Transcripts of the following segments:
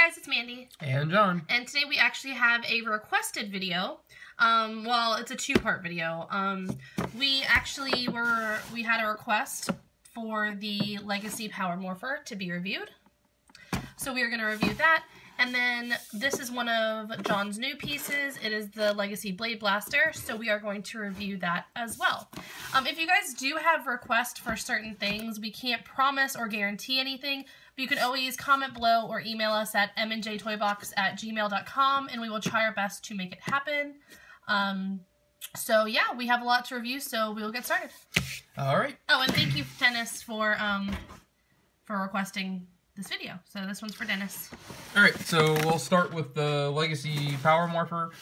guys, it's Mandy. And John. And today we actually have a requested video. Well, it's a two-part video. We had a request for the Legacy Power Morpher to be reviewed. So we are going to review that. And then this is one of John's new pieces. It is the Legacy Blade Blaster, so we are going to review that as well. If you guys do have requests for certain things, we can't promise or guarantee anything, but you can always comment below or email us at mnjtoybox@gmail.com, and we will try our best to make it happen. So yeah, we have a lot to review, so we will get started. All right. Oh, and thank you, Dennis, for requesting this video. So this one's for Dennis. All right, so we'll start with the Legacy Power Morpher.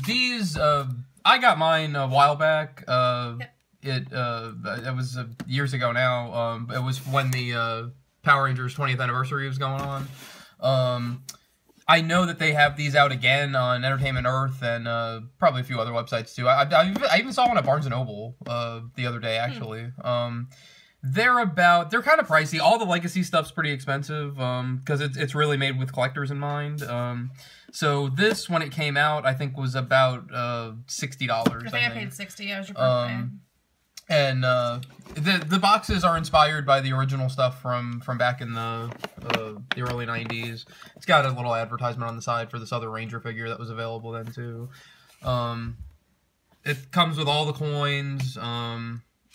These, I got mine a while back. Yep. It was years ago now. It was when the Power Rangers 20th anniversary was going on. I know that they have these out again on Entertainment Earth and probably a few other websites too. I even saw one at Barnes & Noble the other day, actually. They're kind of pricey. All the Legacy stuff's pretty expensive because it's really made with collectors in mind. So this, when it came out, I think was about $60. I think I paid $60. I was your birthday. And the boxes are inspired by the original stuff from back in the early 90s. It's got a little advertisement on the side for this other Ranger figure that was available then too. It comes with all the coins.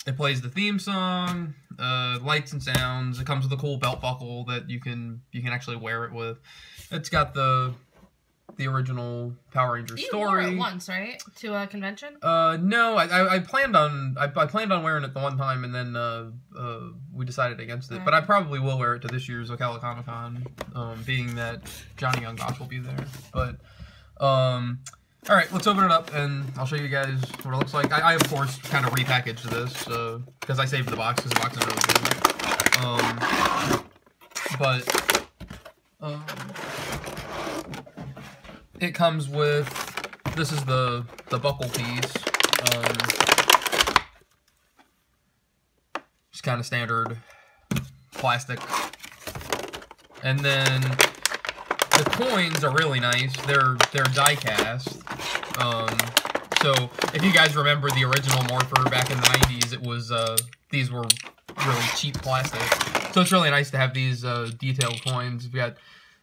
It plays the theme song, lights and sounds. It comes with a cool belt buckle that you can actually wear it with. It's got the original Power Ranger story. You wore it once, right? To a convention? No, I planned on wearing it the one time, and then we decided against it. Right. But I probably will wear it to this year's Ocala Comic Con, being that Johnny Young Bosch will be there. But all right, let's open it up, and I'll show you guys what it looks like. I of course, kind of repackaged this, because I saved the box, because the box is really good. It comes with, this is the buckle piece. Just kind of standard plastic. And then the coins are really nice. They're die cast. So if you guys remember the original Morpher back in the 90s, it was these were really cheap plastic. So it's really nice to have these detailed coins. We've got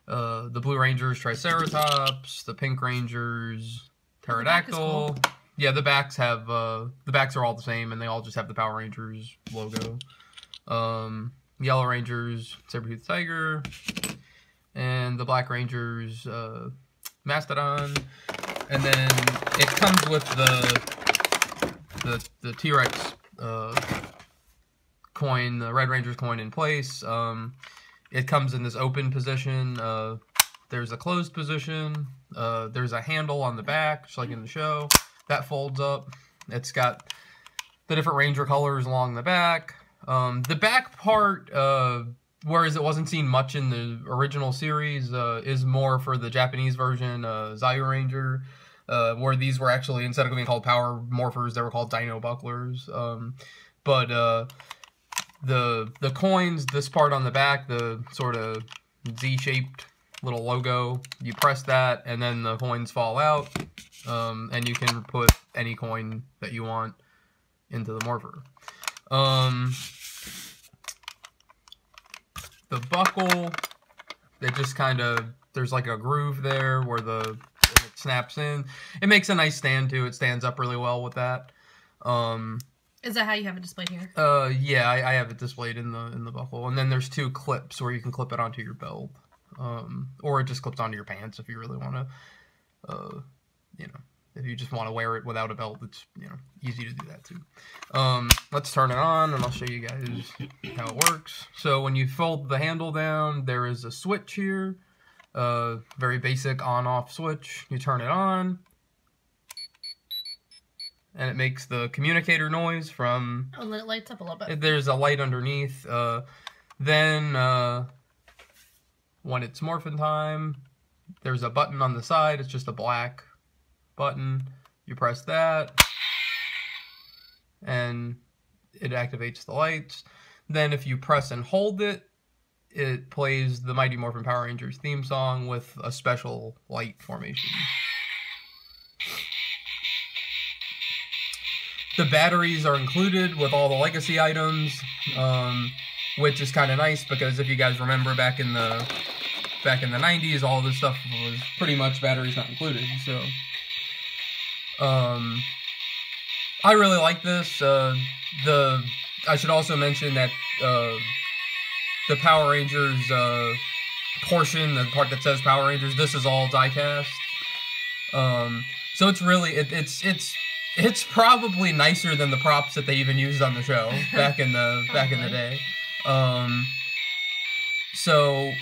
the Blue Rangers Triceratops, the Pink Rangers Pterodactyl. Cool. Yeah, the backs have the backs are all the same, and they all just have the Power Rangers logo. Yellow Rangers Saber-Tooth Tiger, and the Black Rangers Mastodon. And then it comes with the T-Rex coin, the Red Ranger's coin in place. It comes in this open position. There's a closed position. There's a handle on the back, just like in the show. That folds up. It's got the different Ranger colors along the back. The back part, whereas it wasn't seen much in the original series, is more for the Japanese version, Zayu Ranger, where these were actually, instead of being called Power Morphers, they were called Dino Bucklers. The coins, this part on the back, the sort of Z-shaped little logo, you press that, and then the coins fall out, and you can put any coin that you want into the Morpher. The buckle, it just kind of, there's like a groove there where it snaps in. It makes a nice stand too. It stands up really well with that. Is that how you have it displayed here? Yeah, I have it displayed in the buckle. And then there's two clips where you can clip it onto your belt. Or it just clips onto your pants if you really want to, if you just want to wear it without a belt, it's, easy to do that too. Let's turn it on and I'll show you guys how it works. So when you fold the handle down, there is a switch here. Very basic on-off switch. You turn it on, and it makes the communicator noise from... Oh, it lights up a little bit. There's a light underneath. Then, when it's morphin' time, there's a button on the side. It's just a black button. You press that, and it activates the lights. Then if you press and hold it, it plays the Mighty Morphin Power Rangers theme song with a special light formation. The batteries are included with all the legacy items, which is kind of nice because if you guys remember back in the 90s, all this stuff was pretty much batteries not included. So, I really like this. I should also mention that the Power Rangers portion, the part that says Power Rangers, this is all die-cast. So it's really it's probably nicer than the props that they even used on the show back in the day. So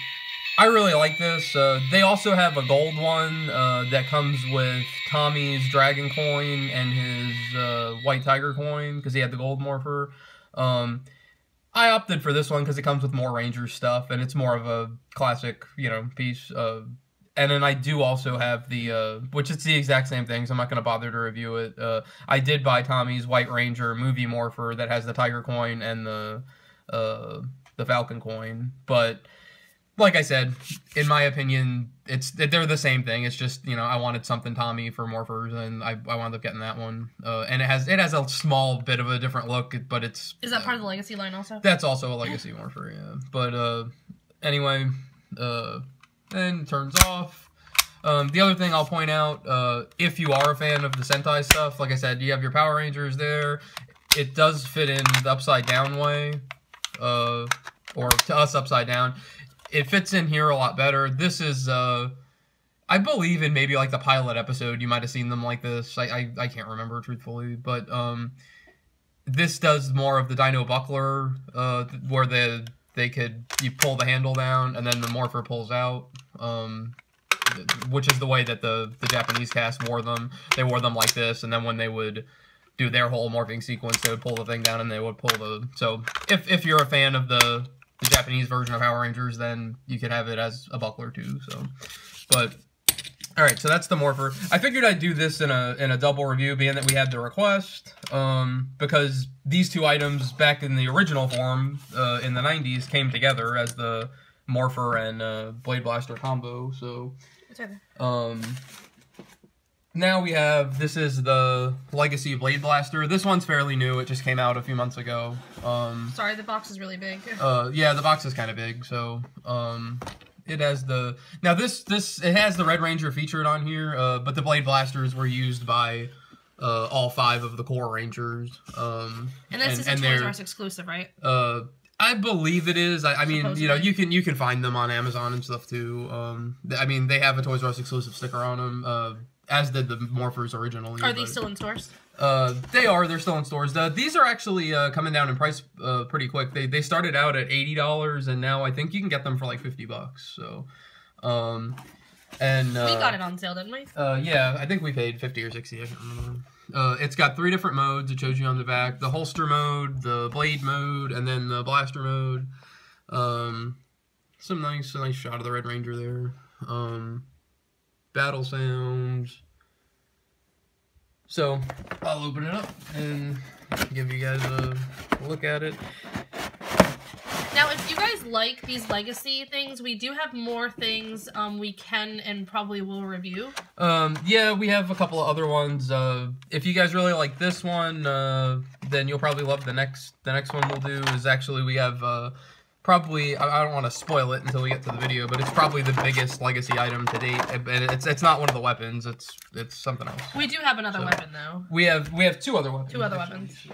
I really like this. They also have a gold one that comes with Tommy's Dragon coin and his White Tiger coin because he had the gold Morpher. I opted for this one because it comes with more Ranger stuff and it's more of a classic, piece. And then I do also have the, which is the exact same thing, so I'm not going to bother to review it. I did buy Tommy's White Ranger movie Morpher that has the Tiger coin and the Falcon coin. But, like I said, in my opinion, they're the same thing. It's just, I wanted something Tommy for Morphers, and I wound up getting that one. And it has a small bit of a different look, but it's... Is that part of the Legacy line also? That's also a Legacy Morpher, yeah. But, anyway, then turns off. The other thing I'll point out, if you are a fan of the Sentai stuff, like I said, you have your Power Rangers there. It does fit in the upside down way, or to us upside down. It fits in here a lot better. This is, I believe in maybe like the pilot episode, you might have seen them like this. I can't remember truthfully, but this does more of the Dino Buckler, where you pull the handle down and then the Morpher pulls out, which is the way that the Japanese cast wore them. They wore them like this, and then when they would do their whole morphing sequence, they would pull the thing down and they would pull the... So if you're a fan of the Japanese version of Power Rangers, then you could have it as a buckler too. So, but alright, so that's the Morpher. I figured I'd do this in a double review, being that we had the request, because these two items back in the original form in the 90s came together as the Morpher and Blade Blaster combo. So now we have, this is the Legacy Blade Blaster. This one's fairly new. It just came out a few months ago. Sorry, the box is really big. Yeah, the box is kind of big. So it has the... Now it has the Red Ranger featured on here, but the Blade Blasters were used by all 5 of the core Rangers. And this is a Toys R Us exclusive, right? I believe it is. I mean, Supposedly. you can find them on Amazon and stuff too. I mean, they have a Toys R Us exclusive sticker on them, as did the Morphers originally. Are these still in stores? They are. They're still in stores. These are actually coming down in price pretty quick. They started out at $80, and now I think you can get them for like $50. So, and we got it on sale, didn't we? Yeah, I think we paid $50 or $60. I can't remember. It's got 3 different modes. It shows you on the back: the holster mode, the blade mode, and then the blaster mode. A nice shot of the Red Ranger there. Battle sounds. So I'll open it up and give you guys a look at it. Now, if you guys like these Legacy things, we do have more things we can and probably will review. Yeah, we have a couple of other ones. If you guys really like this one, then you'll probably love the next one we'll do. Is actually, we have probably, I don't want to spoil it until we get to the video, but it's probably the biggest Legacy item to date, and it's not one of the weapons. It's something else. We do have another weapon though. We have 2 other weapons. 2 other weapons.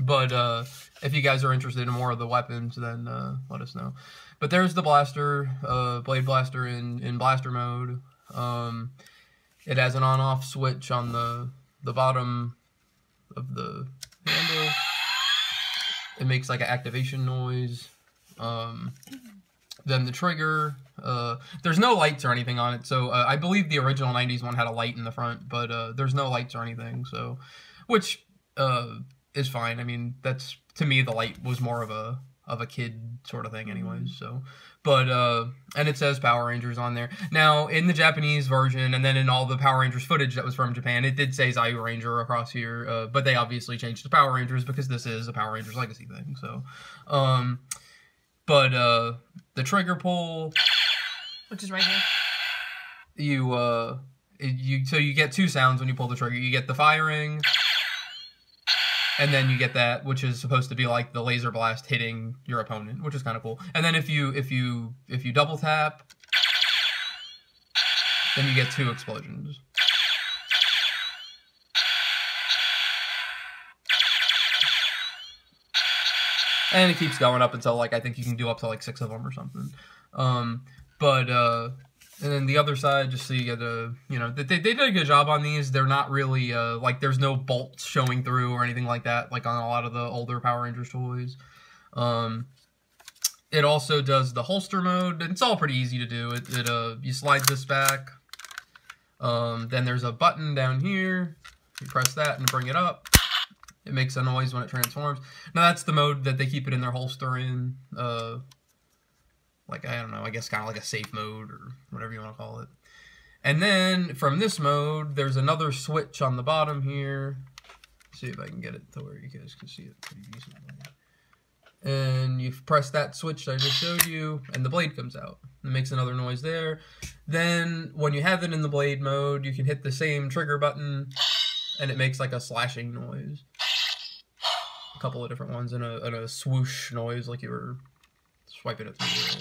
But if you guys are interested in more of the weapons, then let us know. But there's the blaster, Blade Blaster in blaster mode. It has an on-off switch on the bottom of the handle. It makes like an activation noise. Then the trigger. There's no lights or anything on it, so I believe the original 90s one had a light in the front, but there's no lights or anything, so which is fine. I mean, that's, to me, the light was more of a kid sort of thing anyways, so. But, and it says Power Rangers on there. Now, in the Japanese version, and then in all the Power Rangers footage that was from Japan, it did say Zayu Ranger across here, but they obviously changed to Power Rangers because this is a Power Rangers Legacy thing, so. But the trigger pull, which is right here, so you get two sounds when you pull the trigger. You get the firing, and then you get that, which is supposed to be like the laser blast hitting your opponent, which is kind of cool. And then if you double tap, then you get two explosions. And it keeps going up until, like, I think you can do up to, like, 6 of them or something. And then the other side, just so you get a, you know, they did a good job on these. They're not really, like, there's no bolts showing through or anything like that, like on a lot of the older Power Rangers toys. It also does the holster mode, and it's all pretty easy to do. You slide this back. Then there's a button down here. You press that and bring it up. It makes a noise when it transforms. Now that's the mode that they keep it in their holster in. Like, I don't know, I guess kind of like a safe mode or whatever you want to call it. And then from this mode, there's another switch on the bottom here. Let's see if I can get it to where you guys can see it pretty decently. And you press that switch that I just showed you, and the blade comes out. It makes another noise there. Then when you have it in the blade mode, you can hit the same trigger button, and it makes like a slashing noise. A couple of different ones, and a swoosh noise, like you were swiping it through there.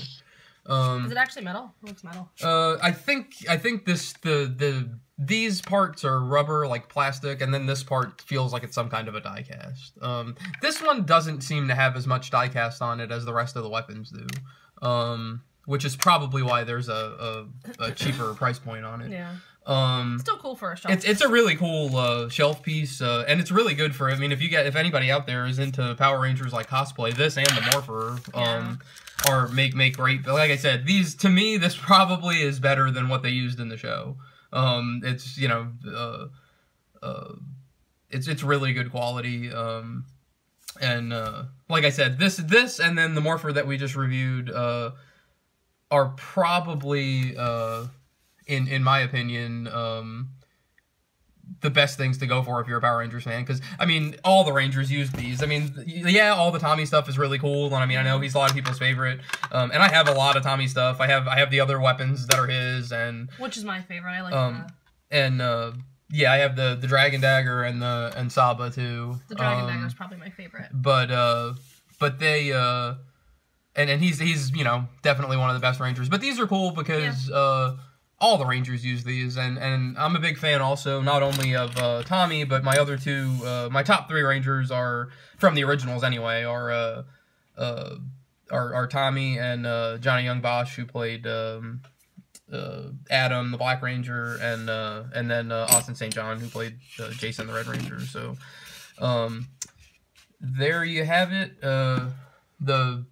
Is it actually metal? It looks metal. I think these parts are rubber, like plastic, and then this part feels like it's some kind of a die cast. This one doesn't seem to have as much die cast on it as the rest of the weapons do, which is probably why there's a cheaper price point on it. Yeah. Still cool for a shelf. It's a really cool shelf piece, and it's really good for. I mean, if anybody out there is into Power Rangers like cosplay, this and the Morpher are make great. But like I said, these to me, this probably is better than what they used in the show. It's you know, it's really good quality. And like I said, this and then the Morpher that we just reviewed are probably in my opinion, the best things to go for if you're a Power Rangers fan. Because, I mean, all the Rangers use these. I mean, yeah, all the Tommy stuff is really cool. And, I mean, I know he's a lot of people's favorite. And I have a lot of Tommy stuff. I have the other weapons that are his. And which is my favorite. I like that. And, yeah, I have the Dragon Dagger and Saba, too. The Dragon Dagger is probably my favorite. But they... And he's, you know, definitely one of the best Rangers. But these are cool because... Yeah. All the Rangers use these, and I'm a big fan also, not only of Tommy, but my other two, my top 3 Rangers are, from the originals anyway, are Tommy and Johnny Young Bosch, who played Adam, the Black Ranger, and then Austin St. John, who played Jason, the Red Ranger. So, there you have it. And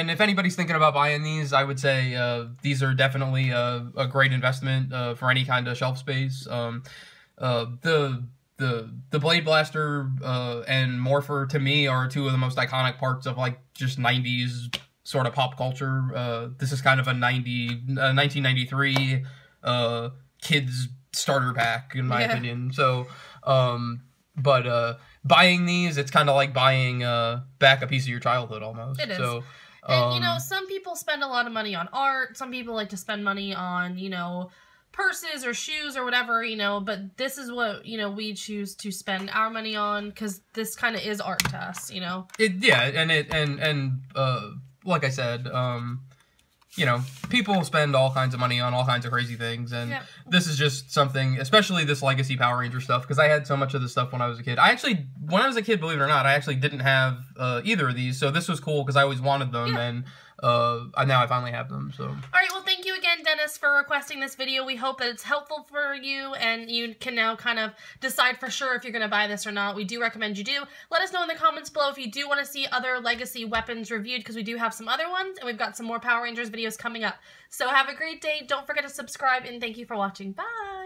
if anybody's thinking about buying these, I would say these are definitely a great investment for any kind of shelf space. The Blade Blaster and Morpher to me are two of the most iconic parts of like just 90s sort of pop culture. This is kind of a 1993 kids starter pack in my opinion. So buying these, it's kind of like buying back a piece of your childhood almost. It is. So, and, you know, some people spend a lot of money on art. Some people like to spend money on, you know, purses or shoes or whatever, you know. But this is what, you know, we choose to spend our money on because this kind of is art to us, you know. And like I said, you know, people spend all kinds of money on all kinds of crazy things, and this is just something, especially this Legacy Power Ranger stuff, because I had so much of this stuff when I was a kid. When I was a kid, believe it or not, I actually didn't have either of these, so this was cool because I always wanted them, and now I finally have them, so. Alright, well, thank you again, Dennis, for requesting this video. We hope that it's helpful for you, and you can now kind of decide for sure if you're going to buy this or not. We do recommend you do. Let us know in the comments below if you do want to see other Legacy weapons reviewed, because we do have some other ones, and we've got some more Power Rangers videos coming up. So have a great day. Don't forget to subscribe, and thank you for watching. Bye!